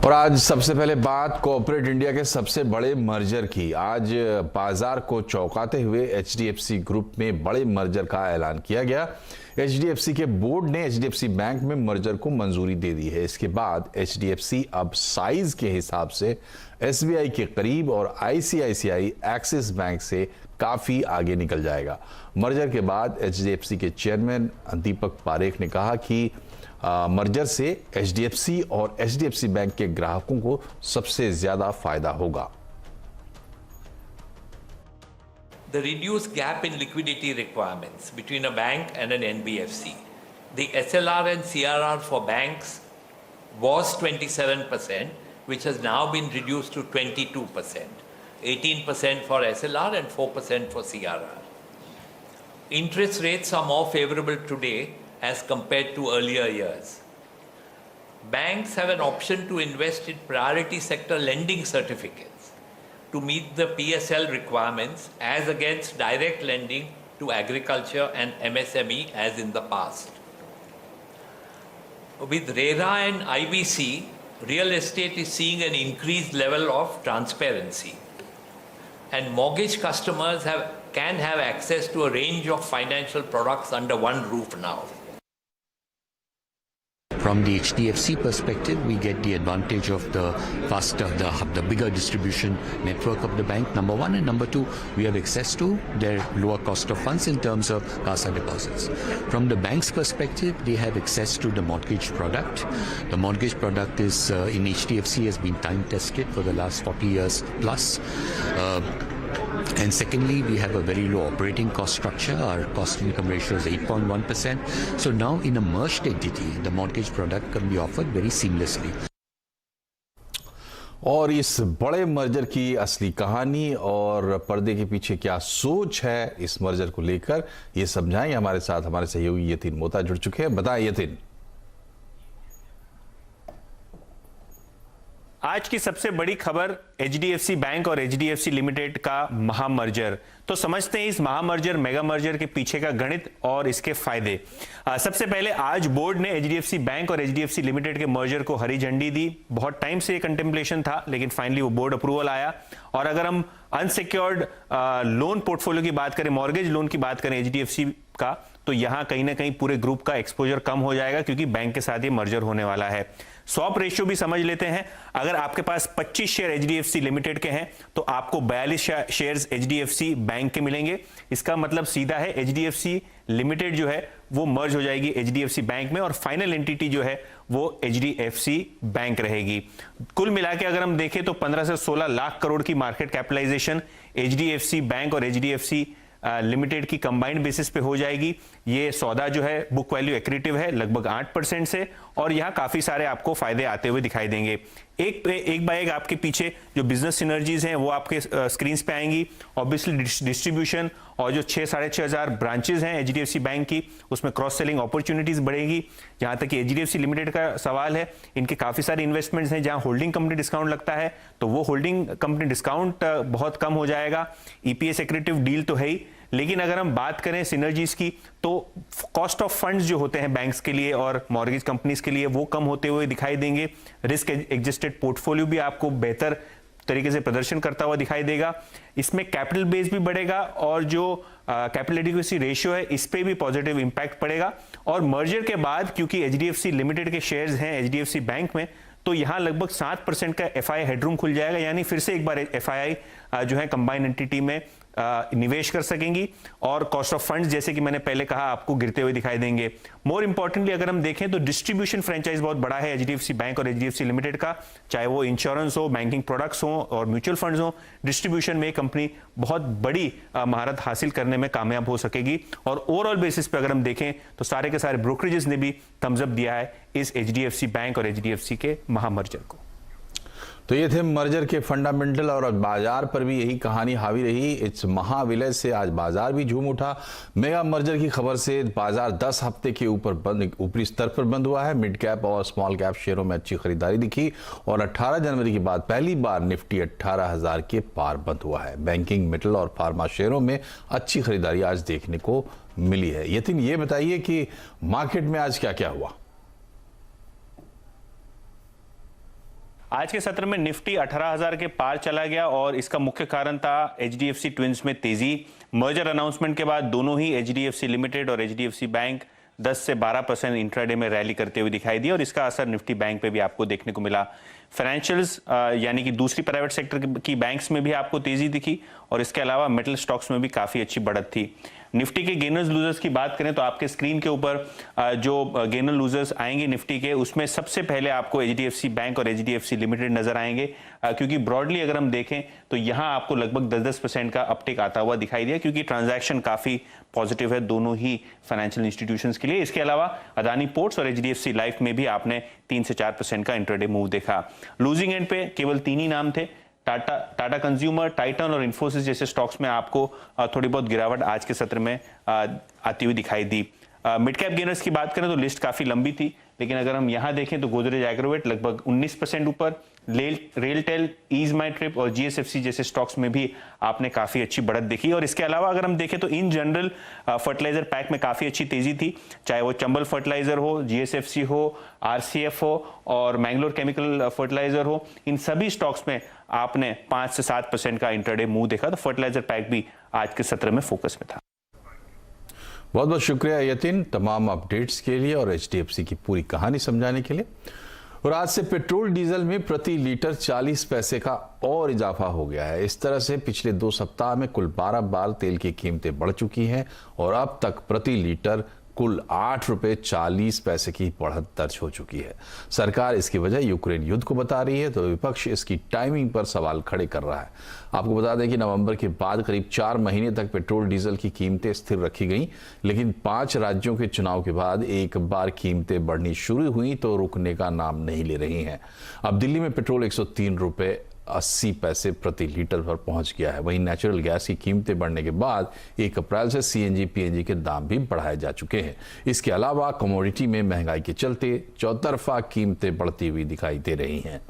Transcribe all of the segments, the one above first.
और आज सबसे पहले बात कॉर्पोरेट इंडिया के सबसे बड़े मर्जर की। आज बाजार को चौंकाते हुए एचडीएफसी ग्रुप में बड़े मर्जर का ऐलान किया गया। एचडीएफसी के बोर्ड ने एचडीएफसी बैंक में मर्जर को मंजूरी दे दी है। इसके बाद एचडीएफसी अब साइज के हिसाब से एसबीआई के करीब और आईसीआईसीआई एक्सिस बैंक से काफी आगे निकल जाएगा। मर्जर के बाद एचडीएफसी के चेयरमैन दीपक पारेख ने कहा कि मर्जर से एचडीएफसी और एचडीएफसी बैंक के ग्राहकों को सबसे ज्यादा फायदा होगा। The reduced gap in liquidity requirements between a bank and an NBFC. The SLR and CRR for banks was 27%, which has now been reduced to 22%, 18% for SLR and 4% for CRR. Interest rates are more favorable today as compared to earlier years. Banks have an option to invest in priority sector lending certificates to meet the PSL requirements as against direct lending to agriculture and MSME as in the past. With RERA and IBC, real estate is seeing an increased level of transparency, and mortgage customers can have access to a range of financial products under one roof now. From the HDFC perspective, we get the advantage of the faster, the bigger distribution network of the bank, number one, and number two, we have access to their lower cost of funds in terms of CASA deposits. From the bank's perspective, they have access to the mortgage product. The mortgage product is in HDFC has been time tested for the last 40 years plus. And secondly, we have a very low operating cost structure. Our cost income ratio is 8.1%. So now in a merged entity, the mortgage product can be offered very seamlessly. और इस बड़े merger की असली कहानी और पर्दे के पीछे क्या सोच है इस मर्जर को लेकर, ये समझाएंगे हमारे साथ हमारे सहयोगी यतिन मोता जुड़ चुके हैं। बताएं यतिन। आज की सबसे बड़ी खबर एचडीएफसी बैंक और एचडीएफसी लिमिटेड का महामर्जर। तो समझते हैं इस महामर्जर मेगा मर्जर के पीछे का गणित और इसके फायदे। सबसे पहले आज बोर्ड ने एचडीएफसी बैंक और एचडीएफसी लिमिटेड के मर्जर को हरी झंडी दी। बहुत टाइम से ये कंटेम्पलेशन था, लेकिन फाइनली वो बोर्ड अप्रूवल आया। और अगर हम अनसिक्योर्ड लोन पोर्टफोलियो की बात करें, मॉर्गेज लोन की बात करें एचडीएफसी का, तो यहां कहीं ना कहीं पूरे ग्रुप का एक्सपोजर कम हो जाएगा, क्योंकि बैंक के साथ ये मर्जर होने वाला है। स्वैप रेशियो भी समझ लेते हैं। अगर आपके पास 25 शेयर एचडीएफसी लिमिटेड के हैं तो आपको 42 शेयर्स एचडीएफसी बैंक के मिलेंगे। इसका मतलब सीधा है एचडीएफसी लिमिटेड जो है वो मर्ज हो जाएगी एचडीएफसी बैंक में, और फाइनल एंटिटी जो है वो एचडीएफसी बैंक रहेगी। कुल मिला के अगर हम देखें तो 15 से 16 लाख करोड़ की मार्केट कैपिटलाइजेशन एचडीएफसी बैंक और एचडीएफसी लिमिटेड की कंबाइंड बेसिस पे हो जाएगी। ये सौदा जो है बुक वैल्यू एक्रीटिव है लगभग 8% से, और यहां काफी सारे आपको फायदे आते हुए दिखाई देंगे। एक बाय एक आपके पीछे जो बिजनेस सिनर्जीज हैं वो आपके स्क्रीन पे आएंगी। ऑब्वियसली डिस्ट्रीब्यूशन और जो 6,500 ब्रांचेस हैं एचडीएफसी बैंक की, उसमें क्रॉस सेलिंग अपॉर्चुनिटीज बढ़ेगी। जहां तक कि एचडीएफसी लिमिटेड का सवाल है, इनके काफी सारे इन्वेस्टमेंट्स हैं जहां होल्डिंग कंपनी डिस्काउंट लगता है, तो वो होल्डिंग कंपनी डिस्काउंट बहुत कम हो जाएगा। ईपीएस एक्रीटिव डील तो है ही, लेकिन अगर हम बात करें सिनर्जीज की, तो कॉस्ट ऑफ फंड्स जो होते हैं बैंक्स के लिए और मॉर्गेज कंपनीज के लिए वो कम होते हुए दिखाई देंगे। रिस्क एडजस्टेड पोर्टफोलियो भी आपको बेहतर तरीके से प्रदर्शन करता हुआ दिखाई देगा। इसमें कैपिटल बेस भी बढ़ेगा और जो कैपिटल एडिक्वेसी रेशियो है इस पे भी पॉजिटिव इंपैक्ट पड़ेगा। और मर्जर के बाद क्योंकि एचडीएफसी लिमिटेड के शेयर्स हैं एचडीएफसी बैंक में, तो यहां लगभग 7% का एफआई हेडरूम खुल जाएगा, यानी फिर से एक बार एफआई जो है कंबाइंड एंटिटी में निवेश कर सकेंगी, और कॉस्ट ऑफ फंड्स जैसे कि मैंने पहले कहा आपको गिरते हुए दिखाई देंगे। मोर इंपॉर्टेंटली अगर हम देखें तो डिस्ट्रीब्यूशन फ्रेंचाइज बहुत बड़ा है एचडीएफसी बैंक और एचडीएफसी लिमिटेड का, चाहे वो इंश्योरेंस हो, बैंकिंग प्रोडक्ट्स हो और म्यूचुअल फंड्स हो। डिस्ट्रीब्यूशन में कंपनी बहुत बड़ी महारत हासिल करने में कामयाब हो सकेगी। और ओवरऑल बेसिस पे अगर हम देखें तो सारे के सारे ब्रोकरेजेस ने भी थम्स अप दिया है इस एचडीएफसी बैंक और एचडीएफसी के महामर्जर को। तो ये थे मर्जर के फंडामेंटल, और बाजार पर भी यही कहानी हावी रही। इस महाविलय से आज बाजार भी झूम उठा। मेगा मर्जर की खबर से बाजार 10 हफ्ते के ऊपरी स्तर पर बंद हुआ है। मिड कैप और स्मॉल कैप शेयरों में अच्छी खरीदारी दिखी, और 18 जनवरी के बाद पहली बार निफ्टी 18,000 के पार बंद हुआ है। बैंकिंग, मेटल और फार्मा शेयरों में अच्छी खरीदारी आज देखने को मिली है। यतिन, ये बताइए कि मार्केट में आज क्या क्या हुआ? आज के सत्र में निफ्टी 18,000 के पार चला गया और इसका मुख्य कारण था एचडीएफसी ट्विंस में तेजी। मर्जर अनाउंसमेंट के बाद दोनों ही एचडीएफसी लिमिटेड और एचडीएफसी बैंक 10 से 12% इंट्राडे में रैली करते हुए दिखाई दी और इसका असर निफ्टी बैंक पे भी आपको देखने को मिला। फाइनेंशियल्स यानी कि दूसरी प्राइवेट सेक्टर की बैंक्स में भी आपको तेजी दिखी और इसके अलावा मेटल स्टॉक्स में भी काफी अच्छी बढ़त थी। निफ्टी के गेनर्स लूजर्स की बात करें तो आपके स्क्रीन के ऊपर जो गेनर लूजर्स आएंगे निफ्टी के, उसमें सबसे पहले आपको एचडीएफसी बैंक और एचडीएफसी लिमिटेड नजर आएंगे, क्योंकि ब्रॉडली अगर हम देखें तो यहां आपको लगभग 10% का अपटेक आता हुआ दिखाई दिया, क्योंकि ट्रांजैक्शन काफी पॉजिटिव है दोनों ही फाइनेंशियल इंस्टीट्यूशंस के लिए। इसके अलावा अदानी पोर्ट्स और एचडीएफसी लाइफ में भी आपने 3 से 4% का इंट्राडे मूव देखा। लूजिंग एंड पे केवल 3 ही नाम थे, टाटा कंज्यूमर, टाइटन और इन्फोसिस जैसे स्टॉक्स में आपको थोड़ी बहुत गिरावट आज के सत्र में आती हुई दिखाई दी। मिड कैप गेनर्स की बात करें तो लिस्ट काफी लंबी थी, लेकिन अगर हम यहां देखें तो गोदरेज एग्रोवेट लगभग 19% ऊपर, रेलटेल, ईज माई ट्रिप और जीएसएफसी जैसे स्टॉक्स में भी आपने काफी अच्छी बढ़त देखी। और इसके अलावा अगर हम देखें तो इन जनरल फर्टिलाइजर पैक में काफी अच्छी तेजी थी, चाहे वो चंबल फर्टिलाइजर हो, जीएसएफसी हो, आरसीएफ हो और मैंगलोर केमिकल फर्टिलाइजर हो, इन सभी स्टॉक्स में आपने 5 से 7% का इंट्राडे मूव देखा। तो फर्टिलाइजर पैक भी आज के सत्र में फोकस में था। बहुत बहुत शुक्रिया यतिन तमाम अपडेट्स के लिए और एचडीएफसी की पूरी कहानी समझाने के लिए। और आज से पेट्रोल डीजल में प्रति लीटर 40 पैसे का और इजाफा हो गया है। इस तरह से पिछले 2 सप्ताह में कुल 12 बार तेल की कीमतें बढ़ चुकी हैं और अब तक प्रति लीटर कुल 8 रुपये 40 पैसे की बढ़त दर्ज हो चुकी है। सरकार इसकी वजह यूक्रेन युद्ध को बता रही है तो विपक्ष इसकी टाइमिंग पर सवाल खड़े कर रहा है। आपको बता दें कि नवंबर के बाद करीब 4 महीने तक पेट्रोल डीजल की कीमतें स्थिर रखी गईं, लेकिन 5 राज्यों के चुनाव के बाद एक बार कीमतें बढ़नी शुरू हुई तो रुकने का नाम नहीं ले रही हैं। अब दिल्ली में पेट्रोल 103 रुपये 80 पैसे प्रति लीटर पर पहुंच गया है। वहीं नेचुरल गैस की कीमतें बढ़ने के बाद 1 अप्रैल से सीएनजी पीएनजी के दाम भी बढ़ाए जा चुके हैं। इसके अलावा कमोडिटी में महंगाई के चलते चौतरफा कीमतें बढ़ती हुई दिखाई दे रही हैं।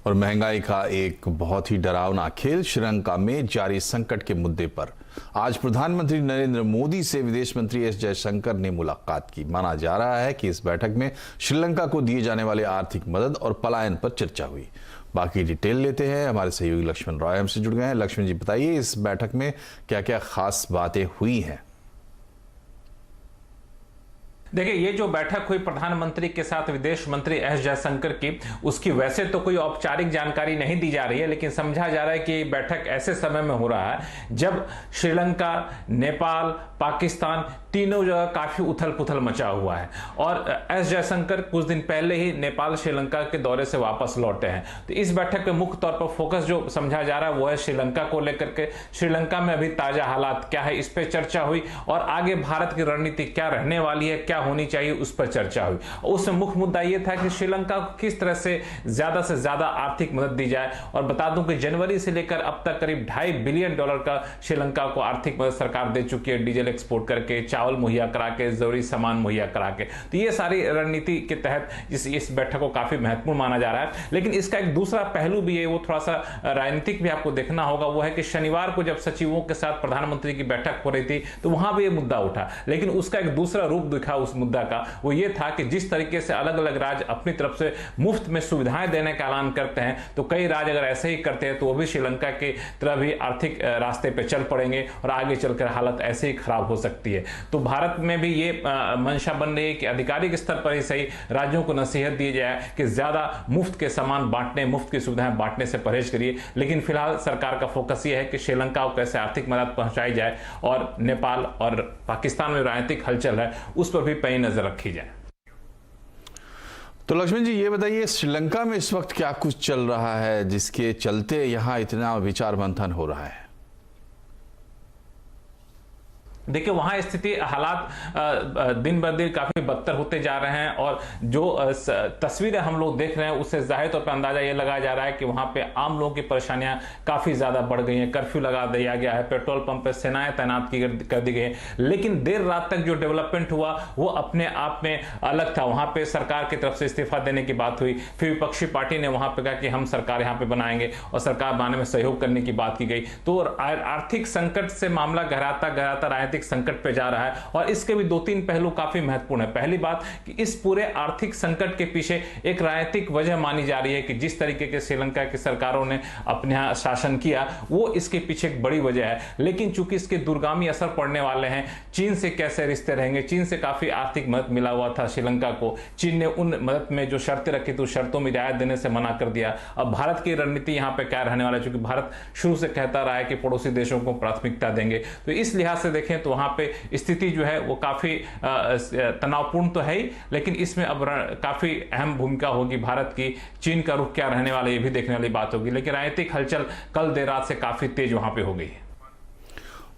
और महंगाई का एक बहुत ही डरावना खेल श्रीलंका में जारी संकट के मुद्दे पर आज प्रधानमंत्री नरेंद्र मोदी से विदेश मंत्री एस जयशंकर ने मुलाकात की। माना जा रहा है कि इस बैठक में श्रीलंका को दिए जाने वाले आर्थिक मदद और पलायन पर चर्चा हुई। बाकी डिटेल लेते हैं, हमारे सहयोगी लक्ष्मण रॉय हमसे जुड़ गए हैं। लक्ष्मण जी बताइए, इस बैठक में क्या क्या खास बातें हुई हैं? देखिए, ये जो बैठक हुई प्रधानमंत्री के साथ विदेश मंत्री एस जयशंकर की, उसकी वैसे तो कोई औपचारिक जानकारी नहीं दी जा रही है, लेकिन समझा जा रहा है कि बैठक ऐसे समय में हो रहा है जब श्रीलंका, नेपाल, पाकिस्तान तीनों जगह काफी उथल पुथल मचा हुआ है और एस जयशंकर कुछ दिन पहले ही नेपाल श्रीलंका के दौरे से वापस लौटे हैं। तो इस बैठक में मुख्य तौर पर फोकस जो समझा जा रहा है वो है श्रीलंका को लेकर के। श्रीलंका में अभी ताजा हालात क्या है, इस पर चर्चा हुई और आगे भारत की रणनीति क्या रहने वाली है, क्या होनी चाहिए, उस पर चर्चा हुई। उसमें मुख्य मुद्दा यह था कि श्रीलंका को किस तरह से ज्यादा आर्थिक मदद दी जाए। और बता दूं कि जनवरी से लेकर अब तक करीब $2.5 बिलियन का श्रीलंका को आर्थिक मदद सरकार दे चुकी है, डीजल एक्सपोर्ट करके, चावल मुहैया करा के, जरूरी सामान मुहैया करा के। तो ये सारी रणनीति के तहत इस बैठक को काफी महत्वपूर्ण माना जा रहा है। लेकिन इसका एक दूसरा पहलू भी है, वो थोड़ा सा राजनीतिक भी आपको देखना होगा। वो है कि शनिवार को जब सचिवों के साथ प्रधानमंत्री की बैठक हो रही थी तो वहां भी ये मुद्दा उठा, लेकिन उसका एक दूसरा रूप दिखा उस मुद्दा का। वो ये था कि जिस तरीके से अलग अलग राज्य अपनी तरफ से मुफ्त में सुविधाएं देने का ऐलान करते हैं, तो कई राज्य अगर ऐसे ही करते हैं तो वो भी श्रीलंका के तरह भी आर्थिक रास्ते पे चल पड़ेंगे और आगे चलकर हालत ऐसे ही खराब हो सकती है। तो भारत में भी ये मंशा बन रही है कि आधिकारिक स्तर पर ही सही राज्यों को नसीहत दी जाए कि ज्यादा मुफ्त के सामान बांटने, मुफ्त की सुविधाएं बांटने से परहेज करिए। लेकिन फिलहाल सरकार का फोकस ये है कि श्रीलंका को कैसे आर्थिक मदद पहुंचाई जाए और नेपाल और पाकिस्तान में राजनीतिक हलचल है उस पर भी पैनी नजर रखी जाए। तो लक्ष्मण जी ये बताइए, श्रीलंका में इस वक्त क्या कुछ चल रहा है जिसके चलते यहां इतना विचार मंथन हो रहा है? देखिए, वहां स्थिति हालात दिन ब दिन काफी बदतर होते जा रहे हैं और जो तस्वीरें हम लोग देख रहे हैं उससे जाहिर तौर पर अंदाजा ये लगाया जा रहा है कि वहां पे आम लोगों की परेशानियां काफी ज्यादा बढ़ गई हैं। कर्फ्यू लगा दिया गया है, पेट्रोल पंप पे सेनाएं तैनात कर दी गई हैं। लेकिन देर रात तक जो डेवलपमेंट हुआ वो अपने आप में अलग था। वहां पे सरकार की तरफ से इस्तीफा देने की बात हुई, फिर विपक्षी पार्टी ने वहां पे कहा कि हम सरकार यहाँ पे बनाएंगे और सरकार बनाने में सहयोग करने की बात की गई। तो आर्थिक संकट से मामला गहराता राजनीतिक आर्थिक संकट पे जा रहा है। और इसके भी 2-3 पहलू काफी महत्वपूर्ण है। पहली बात कि इस पूरे आर्थिक संकट के पीछे एक राजनीतिक वजह मानी जा रही है कि जिस तरीके के श्रीलंका की सरकारों ने अपने यहाँ शासन किया, वो इसके पीछे एक बड़ी वजह है। लेकिन चूंकि इसके दूरगामी असर पड़ने वाले हैं, चीन से कैसे रिश्ते रहेंगे, चीन से काफी आर्थिक मदद मिला हुआ था श्रीलंका को, चीन ने उन मदद में जो शर्तें रखी थी उस शर्तों में रियायत देने से मना कर दिया। अब भारत की रणनीति यहाँ पे क्या रहने वाला है, क्योंकि भारत शुरू से कहता रहा है कि पड़ोसी देशों को प्राथमिकता देंगे। तो इस लिहाज से देखें तो वहां पे स्थिति जो है वो काफी तनावपूर्ण तो है ही, लेकिन इसमें अब काफी अहम भूमिका होगी भारत की। चीन का रुख क्या रहने वाला है ये भी देखने वाली बात होगी। लेकिन राजनीतिक हलचल कल देर रात से काफी तेज वहां पे हो गई है।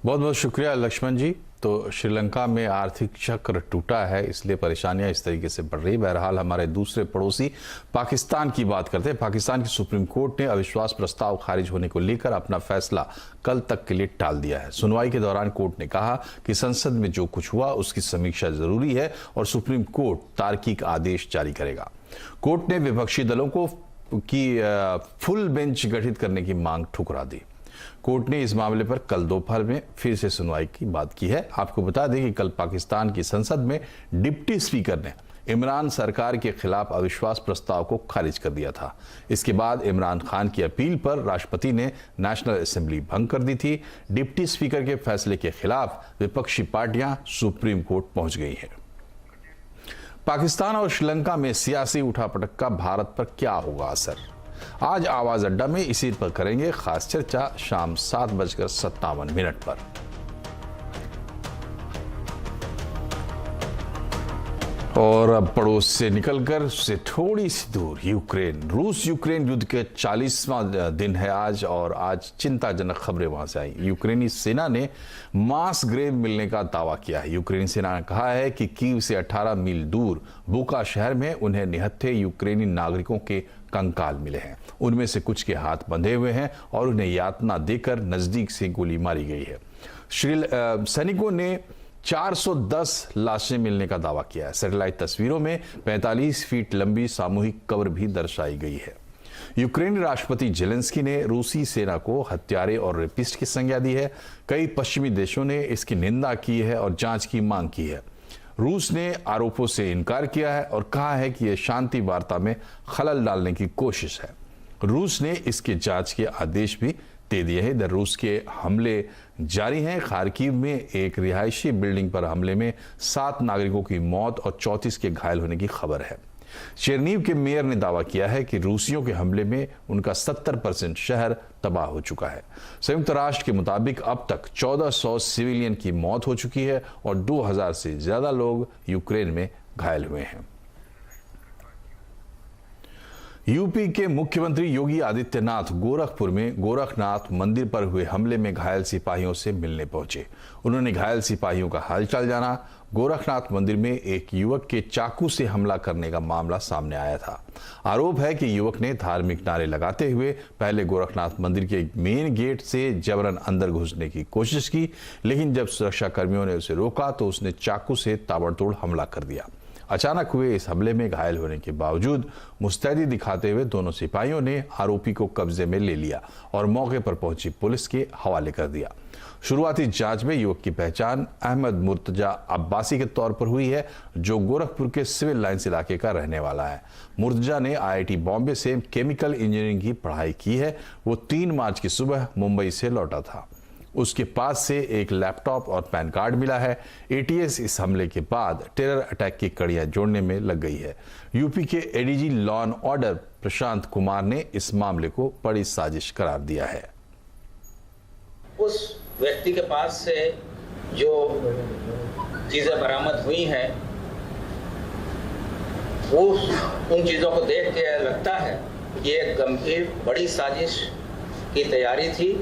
बहुत बहुत शुक्रिया लक्ष्मण जी। तो श्रीलंका में आर्थिक चक्र टूटा है, इसलिए परेशानियां इस तरीके से बढ़ रही। बहरहाल हमारे दूसरे पड़ोसी पाकिस्तान की बात करते हैं। पाकिस्तान की सुप्रीम कोर्ट ने अविश्वास प्रस्ताव खारिज होने को लेकर अपना फैसला कल तक के लिए टाल दिया है। सुनवाई के दौरान कोर्ट ने कहा कि संसद में जो कुछ हुआ उसकी समीक्षा जरूरी है और सुप्रीम कोर्ट तार्किक आदेश जारी करेगा। कोर्ट ने विपक्षी दलों को की फुल बेंच गठित करने की मांग ठुकरा दी। कोर्ट ने इस मामले पर कल दोपहर में फिर से सुनवाई की बात की है। आपको बता दें कि कल पाकिस्तान की संसद में डिप्टी स्पीकर ने इमरान सरकार के खिलाफ अविश्वास प्रस्ताव को खारिज कर दिया था। इसके बाद इमरान खान की अपील पर राष्ट्रपति ने नेशनल असेंबली भंग कर दी थी। डिप्टी स्पीकर के फैसले के खिलाफ विपक्षी पार्टियां सुप्रीम कोर्ट पहुंच गई हैं। पाकिस्तान और श्रीलंका में सियासी उठापटक का भारत पर क्या होगा असर, आज आवाज अड्डा में इसी पर करेंगे खास चर्चा शाम 7:57 पर। और अब पड़ोस से निकलकर उससे थोड़ी सी दूर यूक्रेन, रूस यूक्रेन युद्ध के 40वां दिन है आज, और आज चिंताजनक खबरें वहां से आई। यूक्रेनी सेना ने मास ग्रेव मिलने का दावा किया है। यूक्रेनी सेना ने कहा है कि कीव से 18 मील दूर बुका शहर में उन्हें निहत्थे यूक्रेनी नागरिकों के कंकाल मिले हैं। उनमें से कुछ के हाथ बंधे हुए हैं और उन्हें यातना देकर नजदीक से गोली मारी गई है। सैनिकों ने 410 लाशें मिलने का दावा किया है। सैटेलाइट तस्वीरों में 45 फीट लंबी सामूहिक कब्र भी दर्शाई गई है। यूक्रेनी राष्ट्रपति जेलेंस्की ने रूसी सेना को हत्यारे और रेपिस्ट की संज्ञा दी है। कई पश्चिमी देशों ने इसकी निंदा की है और जांच की मांग की है। रूस ने आरोपों से इनकार किया है और कहा है कि यह शांति वार्ता में खलल डालने की कोशिश है। रूस ने इसके जांच के आदेश भी दे दिए हैं। इधर रूस के हमले जारी हैं। खार्किव में एक रिहायशी बिल्डिंग पर हमले में 7 नागरिकों की मौत और 34 के घायल होने की खबर है। चेरनीव के मेयर ने दावा किया है कि रूसियों के हमले में उनका 70% शहर तबाह हो चुका है। संयुक्त राष्ट्र के मुताबिक अब तक 1400 सिविलियन की मौत हो चुकी है और 2000 से ज्यादा लोग यूक्रेन में घायल हुए हैं। यूपी के मुख्यमंत्री योगी आदित्यनाथ गोरखपुर में गोरखनाथ मंदिर पर हुए हमले में घायल सिपाहियों से मिलने पहुंचे। उन्होंने घायल सिपाहियों का हालचाल जाना। गोरखनाथ मंदिर में एक युवक के चाकू से हमला करने का मामला सामने आया था। आरोप है कि युवक ने धार्मिक नारे लगाते हुए पहले गोरखनाथ मंदिर के मेन गेट से जबरन अंदर घुसने की कोशिश की, लेकिन जब सुरक्षा कर्मियों ने उसे रोका तो उसने चाकू से ताबड़तोड़ हमला कर दिया। अचानक हुए इस हमले में घायल होने के बावजूद मुस्तैदी दिखाते हुए दोनों सिपाहियों ने आरोपी को कब्जे में ले लिया और मौके पर पहुंची पुलिस के हवाले कर दिया। शुरुआती जांच में युवक की पहचान अहमद मुर्तजा अब्बासी के तौर पर हुई है, जो गोरखपुर के सिविल लाइंस इलाके का रहने वाला है। मुर्तजा ने IIT बॉम्बे से केमिकल इंजीनियरिंग की पढ़ाई की है। वो 3 मार्च की सुबह मुंबई से लौटा था। उसके पास से एक लैपटॉप और पैन कार्ड मिला है। ATS इस हमले के बाद टेरर अटैक की कड़ियां जोड़ने में लग गई है। यूपी के ADG law and order Prashant Kumar ने इस मामले को बड़ी साजिश करार दिया है। उस व्यक्ति के पास से जो चीजें बरामद हुई हैं, वो उन चीजों को देख के लगता है कि एक गंभीर बड़ी साजिश की तैयारी थी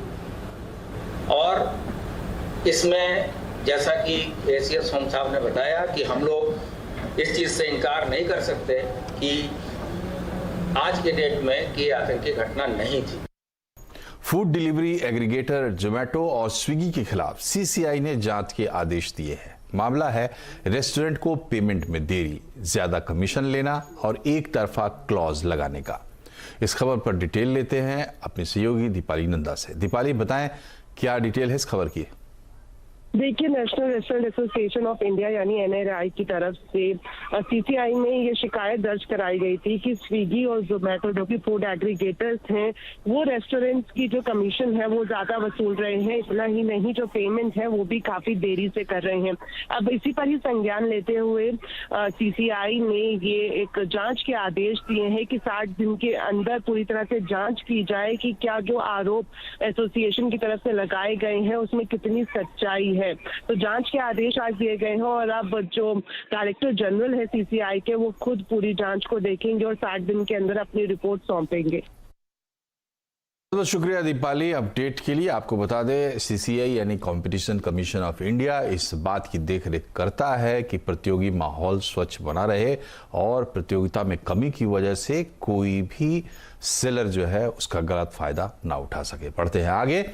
और इसमें जैसा कि ACS होम साहब ने बताया कि हम लोग इस चीज़ से इनकार नहीं कर सकते कि आज के डेट में कि आतंकी घटना नहीं थी। फूड डिलीवरी एग्रीगेटर जोमेटो और स्विगी के खिलाफ CCI ने जांच के आदेश दिए हैं। मामला है रेस्टोरेंट को पेमेंट में देरी, ज्यादा कमीशन लेना और एक तरफा क्लॉज लगाने का। इस खबर पर डिटेल लेते हैं अपनी सहयोगी दीपाली नंदा से। दीपाली, बताएं क्या डिटेल है इस खबर की? देखिए, national restaurant association of India यानी एनआरआई की तरफ से सीसीआई में ये शिकायत दर्ज कराई गई थी कि स्विगी और जोमेटो जो कि फूड एग्रीगेटर्स हैं, वो रेस्टोरेंट्स की जो कमीशन है वो ज्यादा वसूल रहे हैं। इतना ही नहीं, जो पेमेंट है वो भी काफी देरी से कर रहे हैं। अब इसी पर ही संज्ञान लेते हुए सीसीआई ने ये एक जांच के आदेश दिए हैं कि 60 दिन के अंदर पूरी तरह से जांच की जाए कि क्या जो आरोप एसोसिएशन की तरफ से लगाए गए हैं उसमें कितनी सच्चाई है। तो जांच के आदेश आज दिए गए हैं और अब जो डायरेक्टर जनरल है सीसीआई के, वो खुद पूरी जांच को देखेंगे और 60 दिन के अंदर अपनी रिपोर्ट सौंपेंगे। बहुत शुक्रिया दीपाली। अपडेट के लिए आपको बता दें, सीसीआई यानी कंपटीशन कमीशन ऑफ इंडिया इस बात की देखरेख करता है कि प्रतियोगी माहौल स्वच्छ बना रहे और प्रतियोगिता में कमी की वजह से कोई भी सेलर जो है उसका गलत फायदा ना उठा सके। पढ़ते हैं आगे।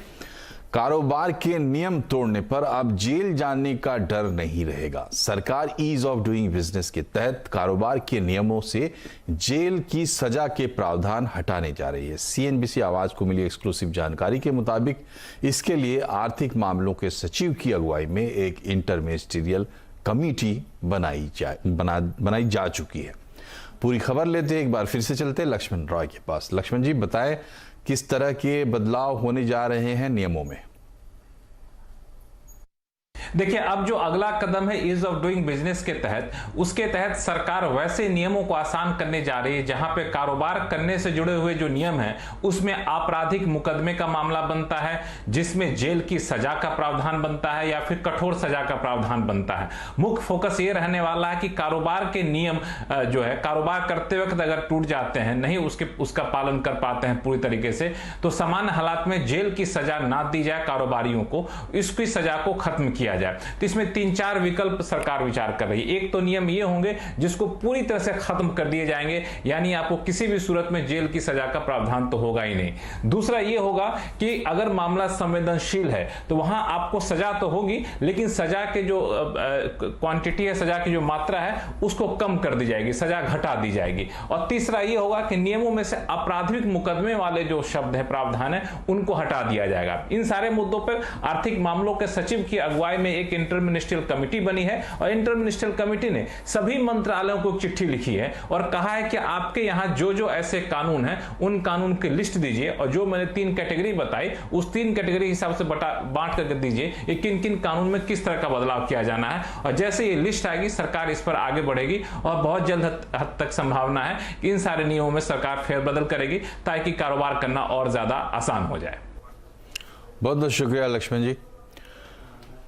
कारोबार के नियम तोड़ने पर अब जेल जाने का डर नहीं रहेगा। सरकार ईज ऑफ डूइंग बिजनेस के तहत कारोबार के नियमों से जेल की सजा के प्रावधान हटाने जा रही है। सीएनबीसी आवाज को मिली एक्सक्लूसिव जानकारी के मुताबिक इसके लिए आर्थिक मामलों के सचिव की अगुवाई में एक इंटरमिनिस्ट्रियल कमेटी बनाई जा चुकी है। पूरी खबर लेते हैं, एक बार फिर से चलते हैं लक्ष्मण रॉय के पास। लक्ष्मण जी, बताएं किस तरह के बदलाव होने जा रहे हैं नियमों में? देखिए, अब जो अगला कदम है ईज ऑफ डूइंग बिजनेस के तहत, उसके तहत सरकार वैसे नियमों को आसान करने जा रही है जहां पे कारोबार करने से जुड़े हुए जो नियम हैं उसमें आपराधिक मुकदमे का मामला बनता है, जिसमें जेल की सजा का प्रावधान बनता है या फिर कठोर सजा का प्रावधान बनता है। मुख्य फोकस ये रहने वाला है कि कारोबार के नियम जो है कारोबार करते वक्त अगर टूट जाते हैं, नहीं उसका पालन कर पाते हैं पूरी तरीके से, तो सामान्य हालात में जेल की सजा ना दी जाए कारोबारियों को, इसकी सजा को खत्म किया जाए। तो इसमें 3-4 विकल्प सरकार विचार कर रही है। एक तो नियम ये होंगे जिसको पूरी तरह से खत्म कर दिए जाएंगे, यानी आपको किसी भी सूरत में जेल की सजा का प्रावधान तो होगा ही नहीं। दूसरा ये होगा कि अगर मामला संवेदनशील है तो वहां आपको सजा तो होगी, लेकिन सजा के जो क्वांटिटी है, सजा की जो मात्रा है उसको कम कर दी जाएगी, सजा घटा दी जाएगी। और तीसरा ये होगा कि नियमों में से आपराधिक मुकदमे वाले जो शब्द है, प्रावधान है, उनको हटा दिया जाएगा। इन सारे मुद्दों पर आर्थिक मामलों के सचिव की अगुवाई में एक इंटरमिनिस्ट्रियल कमेटी बनी है और इंटरमिनिस्ट्रियल कमेटी ने सभी मंत्रालयों को एक चिट्ठी लिखी है और कहा है कि आपके यहां जो जो ऐसे कानून हैं उन कानून की लिस्ट दीजिए और जो मैंने 3 कैटेगरी बताई उस 3 कैटेगरी के हिसाब से बांट करके दीजिए कि किन किन कानून में किस तरह का बदलाव किया जाना है। और जैसे ये लिस्ट आएगी सरकार इस पर आगे बढ़ेगी और बहुत जल्द हद तक संभावना है कि इन सारे नियमों में सरकार फेरबदल करेगी ताकि कारोबार करना और ज्यादा आसान हो जाए। बहुत बहुत शुक्रिया लक्ष्मण जी।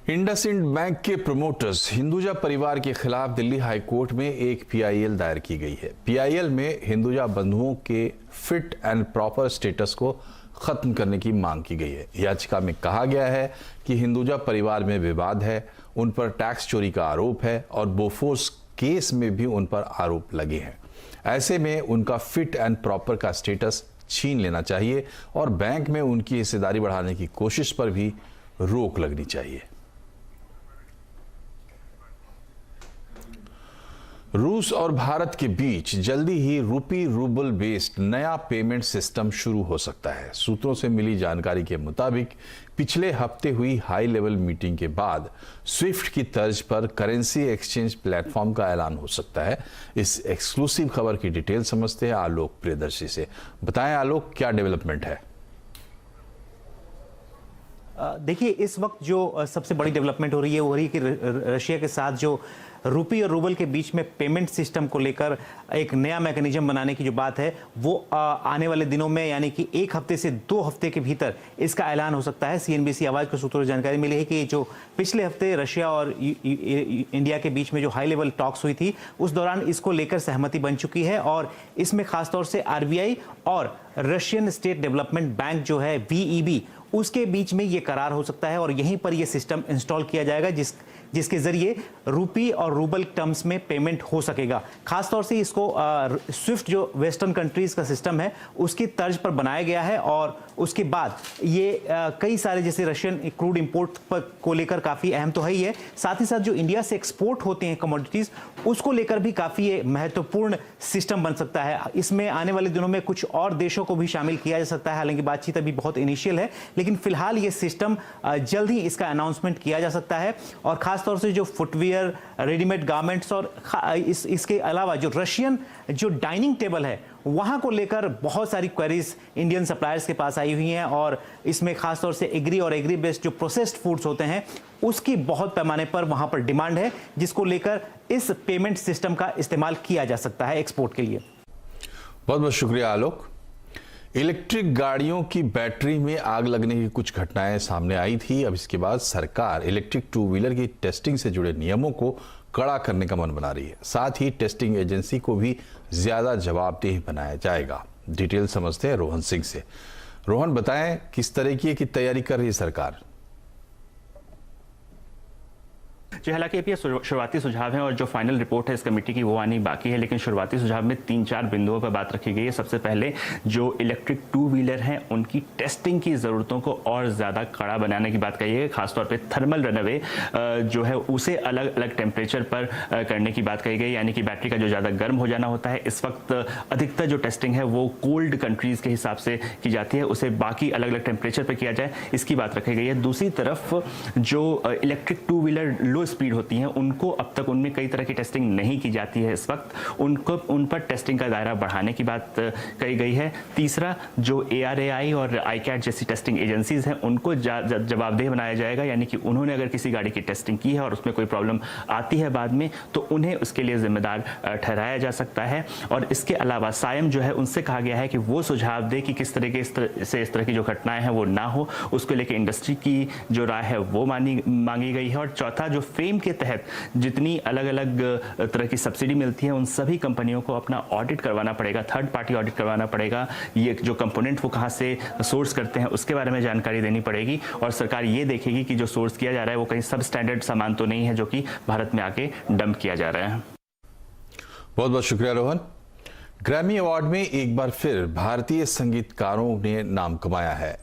इंडसइंड बैंक के प्रमोटर्स हिंदुजा परिवार के खिलाफ दिल्ली हाई कोर्ट में एक पीआईएल दायर की गई है। पीआईएल में हिंदुजा बंधुओं के फिट एंड प्रॉपर स्टेटस को खत्म करने की मांग की गई है। याचिका में कहा गया है कि हिंदुजा परिवार में विवाद है, उन पर टैक्स चोरी का आरोप है और बोफोर्स केस में भी उन पर आरोप लगे हैं। ऐसे में उनका फिट एंड प्रॉपर का स्टेटस छीन लेना चाहिए और बैंक में उनकी हिस्सेदारी बढ़ाने की कोशिश पर भी रोक लगनी चाहिए। रूस और भारत के बीच जल्दी ही रूपी रूबल बेस्ड नया पेमेंट सिस्टम शुरू हो सकता है। सूत्रों से मिली जानकारी के मुताबिक पिछले हफ्ते हुई हाई लेवल मीटिंग के बाद स्विफ्ट की तर्ज पर करेंसी एक्सचेंज प्लेटफॉर्म का ऐलान हो सकता है। इस एक्सक्लूसिव खबर की डिटेल समझते हैं आलोक प्रियदर्शी से। बताएं आलोक, क्या डेवलपमेंट है? देखिए, इस वक्त जो सबसे बड़ी डेवलपमेंट हो रही है कि रशिया के साथ जो रूपी और रूबल के बीच में पेमेंट सिस्टम को लेकर एक नया मैकेनिज्म बनाने की जो बात है वो आने वाले दिनों में यानी कि 1 हफ्ते से 2 हफ्ते के भीतर इसका ऐलान हो सकता है। सीएनबीसी आवाज के सूत्रों से जानकारी मिली है कि जो पिछले हफ्ते रशिया और इंडिया के बीच में जो हाई लेवल टॉक्स हुई थी उस दौरान इसको लेकर सहमति बन चुकी है और इसमें खासतौर से आरबीआई और रशियन स्टेट डेवलपमेंट बैंक जो है VEB उसके बीच में ये करार हो सकता है और यहीं पर ये सिस्टम इंस्टॉल किया जाएगा जिसके जरिए रूपी और रूबल टर्म्स में पेमेंट हो सकेगा। खासतौर से इसको स्विफ्ट जो वेस्टर्न कंट्रीज का सिस्टम है उसकी तर्ज पर बनाया गया है और उसके बाद ये कई सारे जैसे रशियन क्रूड इंपोर्ट को लेकर काफी अहम तो है ही है, साथ ही साथ जो इंडिया से एक्सपोर्ट होते हैं कमोडिटीज उसको लेकर भी काफी ये महत्वपूर्ण सिस्टम बन सकता है। इसमें आने वाले दिनों में कुछ और देशों को भी शामिल किया जा सकता है, हालांकि बातचीत अभी बहुत इनिशियल है, लेकिन फिलहाल ये सिस्टम जल्द ही इसका अनाउंसमेंट किया जा सकता है। और खासतौर से जो फुटवियर, रेडीमेड गारमेंट्स और इसके अलावा जो रशियन जो डाइनिंग टेबल है वहां को लेकर बहुत सारी क्वेरीज इंडियन सप्लायर्स के पास आई हुई हैं और इसमें खासतौर से एग्री और एग्री बेस्ड जो प्रोसेस्ड फूड्स होते हैं उसकी बहुत पैमाने पर वहां पर डिमांड है, जिसको लेकर इस पेमेंट सिस्टम का इस्तेमाल किया जा सकता है एक्सपोर्ट के लिए। बहुत बहुत शुक्रिया आलोक। इलेक्ट्रिक गाड़ियों की बैटरी में आग लगने की कुछ घटनाएं सामने आई थी। अब इसके बाद सरकार इलेक्ट्रिक टू व्हीलर की टेस्टिंग से जुड़े नियमों को कड़ा करने का मन बना रही है। साथ ही टेस्टिंग एजेंसी को भी ज्यादा जवाबदेह बनाया जाएगा। डिटेल समझते हैं रोहन सिंह से। रोहन, बताएं किस तरीके की तैयारी कर रही है सरकार? जो हालांकि ये शुरुआती सुझाव हैं और जो फाइनल रिपोर्ट है इस कमेटी की वो आनी बाकी है, लेकिन शुरुआती सुझाव में 3-4 बिंदुओं पर बात रखी गई है। सबसे पहले जो इलेक्ट्रिक टू व्हीलर हैं उनकी टेस्टिंग की ज़रूरतों को और ज़्यादा कड़ा बनाने की बात कही है। खासतौर पे थर्मल रनअवे जो है उसे अलग अलग टेम्परेचर पर करने की बात कही गई, यानी कि बैटरी का जो ज़्यादा गर्म हो जाना होता है, इस वक्त अधिकतर जो टेस्टिंग है वो कोल्ड कंट्रीज़ के हिसाब से की जाती है, उसे बाकी अलग अलग टेम्परेचर पर किया जाए, इसकी बात रखी गई है। दूसरी तरफ जो इलेक्ट्रिक टू व्हीलर लो स्पीड होती हैं उनको अब तक उनमें कई तरह की टेस्टिंग नहीं की जाती है, इस वक्त उन पर टेस्टिंग का दायरा बढ़ाने की बात कही गई है। तीसरा, जो ARAI और ICAT जैसी टेस्टिंग एजेंसीज हैं उनको जवाबदेह बनाया जाएगा, यानी कि उन्होंने अगर किसी गाड़ी की टेस्टिंग की है और उसमें कोई प्रॉब्लम आती है बाद में तो उन्हें उसके लिए जिम्मेदार ठहराया जा सकता है। और इसके अलावा सायम जो है उनसे कहा गया है कि वो सुझाव दे कि किस तरीके से इस तरह की जो घटनाएं हैं वो ना हो, उसको लेकर इंडस्ट्री की जो राय है वो मांगी गई है। और चौथा, जो फेम के तहत जितनी अलग अलग तरह की सब्सिडी मिलती है उन सभी कंपनियों को अपना ऑडिट करवाना पड़ेगा, थर्ड पार्टी ऑडिट करवाना पड़ेगा। ये जो कंपोनेंट वो कहाँ से सोर्स करते हैं उसके बारे में जानकारी देनी पड़ेगी और सरकार ये देखेगी कि जो सोर्स किया जा रहा है वो कहीं सब स्टैंडर्ड सामान तो नहीं है जो कि भारत में आके डंप किया जा रहा है। बहुत बहुत शुक्रिया रोहन। ग्रैमी अवार्ड में एक बार फिर भारतीय संगीतकारों ने नाम कमाया है।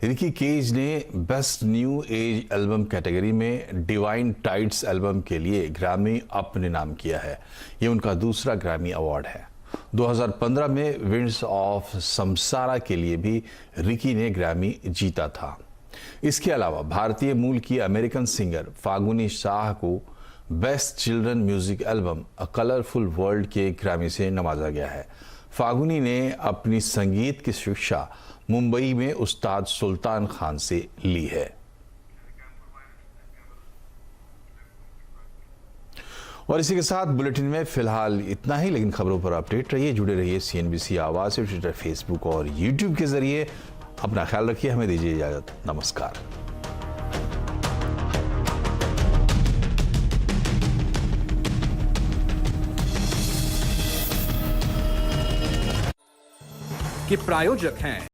रिकी केज ने best new age album category में डिवाइन टाइड्स एल्बम के लिए ग्रैमी अपने नाम किया है। ये उनका दूसरा ग्रैमी अवार्ड है। 2015 में विंड्स ऑफ समसारा के लिए भी रिकी ने ग्रैमी जीता था। इसके अलावा भारतीय मूल की अमेरिकन सिंगर फागुनी शाह को बेस्ट चिल्ड्रन म्यूजिक एल्बम अ कलरफुल वर्ल्ड के ग्रैमी से नवाजा गया है। फागुनी ने अपनी संगीत की शिक्षा मुंबई में उस्ताद सुल्तान खान से ली है। और इसी के साथ बुलेटिन में फिलहाल इतना ही, लेकिन खबरों पर अपडेट रहिए, जुड़े रहिए CNBC आवाज से ट्विटर, फेसबुक और YouTube के जरिए। अपना ख्याल रखिए, हमें दीजिए इजाजत। नमस्कार। के प्रायोजक हैं